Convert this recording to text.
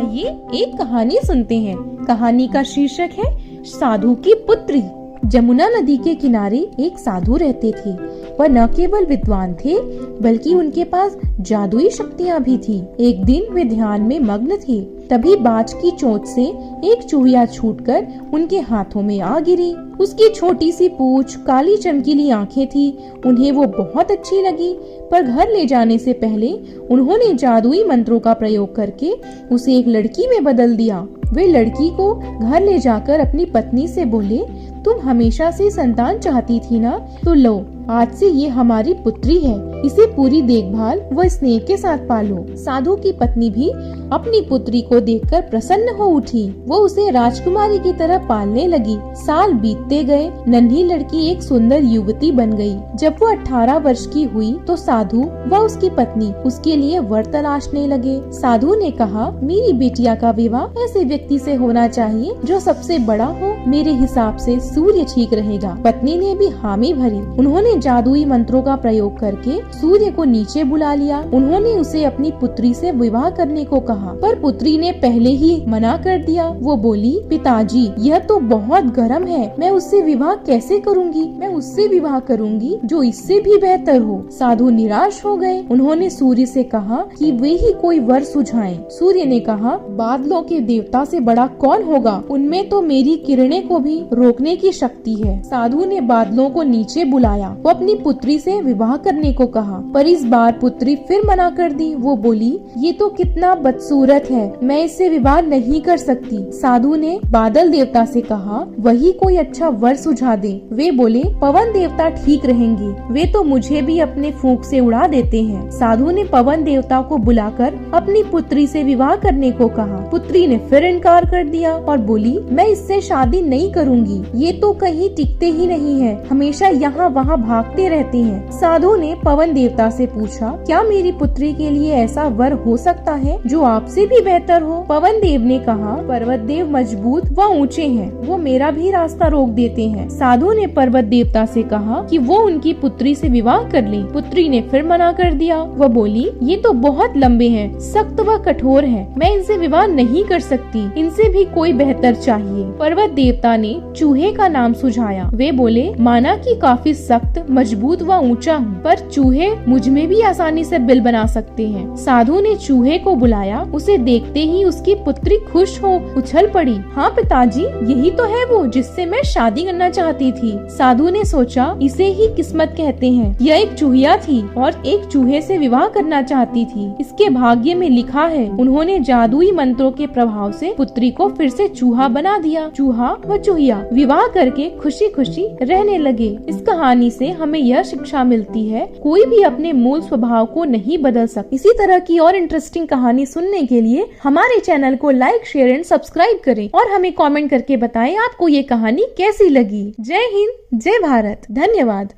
आइए एक कहानी सुनते हैं। कहानी का शीर्षक है साधु की पुत्री। जमुना नदी के किनारे एक साधु रहते थे। वह न केवल विद्वान थे बल्कि उनके पास जादुई शक्तियाँ भी थी। एक दिन वे ध्यान में मग्न थे, तभी बाज की चोंच से एक चूहिया छूटकर उनके हाथों में आ गिरी। उसकी छोटी सी पूंछ, काली चमकीली आंखें थी। उन्हें वो बहुत अच्छी लगी, पर घर ले जाने से पहले उन्होंने जादुई मंत्रों का प्रयोग करके उसे एक लड़की में बदल दिया। वे लड़की को घर ले जाकर अपनी पत्नी से बोले, तुम हमेशा से संतान चाहती थी ना, तो लो, आज से ये हमारी पुत्री है। इसे पूरी देखभाल व स्नेह के साथ पालो। साधु की पत्नी भी अपनी पुत्री को देखकर प्रसन्न हो उठी। वो उसे राजकुमारी की तरह पालने लगी। साल बीतते गए, नन्ही लड़की एक सुंदर युवती बन गई। जब वो 18 वर्ष की हुई तो साधु व उसकी पत्नी उसके लिए वर तलाशने लगे। साधु ने कहा, मेरी बेटिया का विवाह ऐसे व्यक्ति से होना चाहिए जो सबसे बड़ा हो। मेरे हिसाब से सूर्य ठीक रहेगा। पत्नी ने भी हामी भरी। उन्होंने जादुई मंत्रों का प्रयोग करके सूर्य को नीचे बुला लिया। उन्होंने उसे अपनी पुत्री से विवाह करने को कहा, पर पुत्री ने पहले ही मना कर दिया। वो बोली, पिताजी, यह तो बहुत गर्म है, मैं उससे विवाह कैसे करूंगी? मैं उससे विवाह करूंगी जो इससे भी बेहतर हो। साधु निराश हो गए। उन्होंने सूर्य से कहा कि वे ही कोई वर सुझाएं। सूर्य ने कहा, बादलों के देवता से बड़ा कौन होगा? उनमें तो मेरी किरणें को भी रोकने की शक्ति है। साधु ने बादलों को नीचे बुलाया। वो अपनी पुत्री से विवाह करने को कहा, पर इस बार पुत्री फिर मना कर दी। वो बोली, ये तो कितना बदसूरत है, मैं इससे विवाह नहीं कर सकती। साधु ने बादल देवता से कहा, वही कोई अच्छा वर सुझा दे। वे बोले, पवन देवता ठीक रहेंगे, वे तो मुझे भी अपने फूंक से उड़ा देते हैं। साधु ने पवन देवता को बुलाकर अपनी पुत्री से विवाह करने को कहा। पुत्री ने फिर इनकार कर दिया और बोली, मैं इससे शादी नहीं करूंगी, ये तो कहीं टिकते ही नहीं है, हमेशा यहाँ वहाँ भागते रहते हैं। साधु ने पवन देवता से पूछा, क्या मेरी पुत्री के लिए ऐसा वर हो सकता है जो आपसे भी बेहतर हो? पवन देव ने कहा, पर्वत देव मजबूत व ऊंचे हैं, वो मेरा भी रास्ता रोक देते हैं। साधु ने पर्वत देवता से कहा कि वो उनकी पुत्री से विवाह कर ले। पुत्री ने फिर मना कर दिया। वह बोली, ये तो बहुत लंबे हैं, सख्त व कठोर हैं, मैं इनसे विवाह नहीं कर सकती, इनसे भी कोई बेहतर चाहिए। पर्वत देवता ने चूहे का नाम सुझाया। वे बोले, माना कि काफी सख्त, मजबूत व ऊंचा हूँ, पर चूहे मुझ में भी आसानी से बिल बना सकते हैं। साधु ने चूहे को बुलाया। उसे देखते ही उसकी पुत्री खुश हो उछल पड़ी। हाँ पिताजी, यही तो है वो जिससे मैं शादी करना चाहती थी। साधु ने सोचा, इसे ही किस्मत कहते हैं। यह एक चूहिया थी और एक चूहे से विवाह करना चाहती थी। इसके भाग्य में लिखा है। उन्होंने जादुई मंत्रों के प्रभाव से पुत्री को फिर से चूहा बना दिया। चूहा व चूहिया विवाह करके खुशी खुशी रहने लगे। इस कहानी से हमें यह शिक्षा मिलती है, कोई भी अपने मूल स्वभाव को नहीं बदल सकता। इसी तरह की और इंटरेस्टिंग कहानी सुनने के लिए हमारे चैनल को लाइक, शेयर एंड सब्सक्राइब करें और हमें कमेंट करके बताएं आपको ये कहानी कैसी लगी। जय हिंद, जय भारत, धन्यवाद।